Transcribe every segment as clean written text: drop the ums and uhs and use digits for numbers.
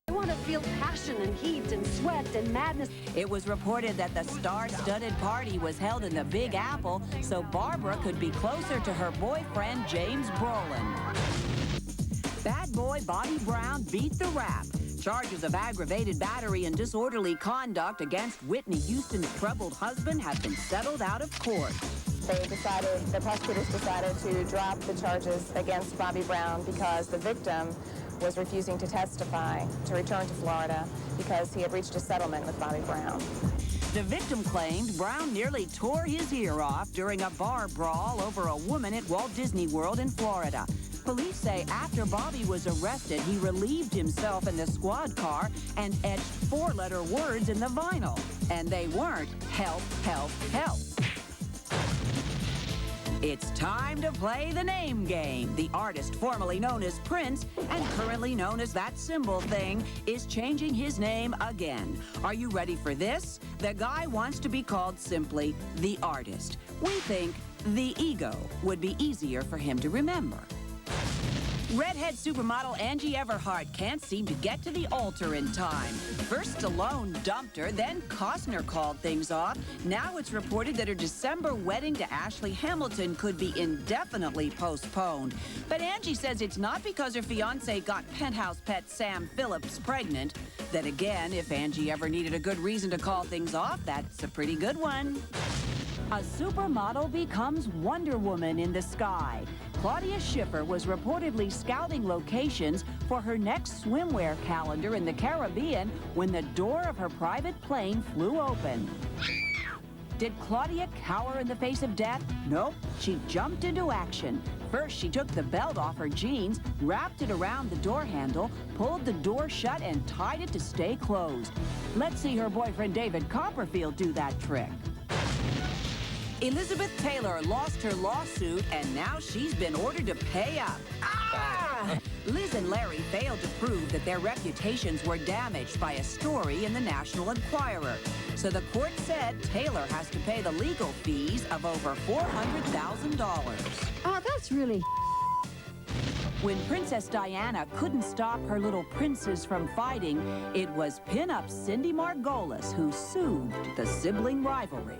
I want to feel passion and heat and sweat and madness. It was reported that the star-studded party was held in the Big Apple so Barbara could be closer to her boyfriend, James Brolin. Bad boy Bobby Brown beat the rap. Charges of aggravated battery and disorderly conduct against Whitney Houston's troubled husband have been settled out of court. The prosecutors decided to drop the charges against Bobby Brown because the victim was refusing to testify, to return to Florida, because he had reached a settlement with Bobby Brown. The victim claimed Brown nearly tore his ear off during a bar brawl over a woman at Walt Disney World in Florida. Police say after Bobby was arrested, he relieved himself in the squad car and etched four-letter words in the vinyl. And they weren't help, help, help. It's time to play the name game. The artist formerly known as Prince and currently known as That Symbol Thing is changing his name again. Are you ready for this? The guy wants to be called simply The Artist. We think The Ego would be easier for him to remember. Redhead supermodel Angie Everhart can't seem to get to the altar in time. First Stallone dumped her, then Costner called things off. Now it's reported that her December wedding to Ashley Hamilton could be indefinitely postponed. But Angie says it's not because her fiancé got penthouse pet Sam Phillips pregnant. Then again, if Angie ever needed a good reason to call things off, that's a pretty good one. A supermodel becomes Wonder Woman in the sky. Claudia Schiffer was reportedly scouting locations for her next swimwear calendar in the Caribbean when the door of her private plane flew open. Did Claudia cower in the face of death? Nope, she jumped into action. First, she took the belt off her jeans, wrapped it around the door handle, pulled the door shut, and tied it to stay closed. Let's see her boyfriend David Copperfield do that trick. Elizabeth Taylor lost her lawsuit, and now she's been ordered to pay up. Ah! Liz and Larry failed to prove that their reputations were damaged by a story in the National Enquirer. So the court said Taylor has to pay the legal fees of over $400,000. Oh, that's really... When Princess Diana couldn't stop her little princes from fighting, it was pin-up Cindy Margolis who soothed the sibling rivalry.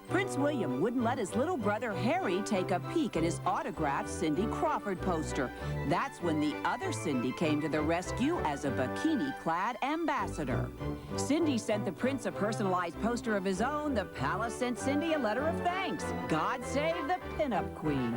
Prince William wouldn't let his little brother Harry take a peek at his autographed Cindy Crawford poster. That's when the other Cindy came to the rescue as a bikini-clad ambassador. Cindy sent the prince a personalized poster of his own. The palace sent Cindy a letter of thanks. God save the pinup queen.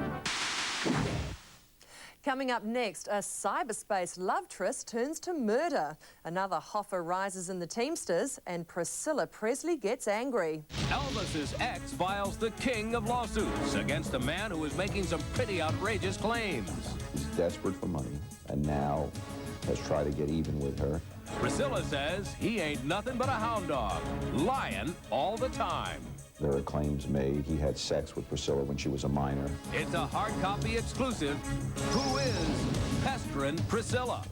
Coming up next, a cyberspace love tryst turns to murder. Another Hoffa rises in the Teamsters, and Priscilla Presley gets angry. Elvis's ex files the king of lawsuits against a man who is making some pretty outrageous claims. He's desperate for money and now has tried to get even with her. Priscilla says he ain't nothing but a hound dog, lying all the time. There are claims made he had sex with Priscilla when she was a minor. It's a hard copy exclusive. Who is pestering Priscilla?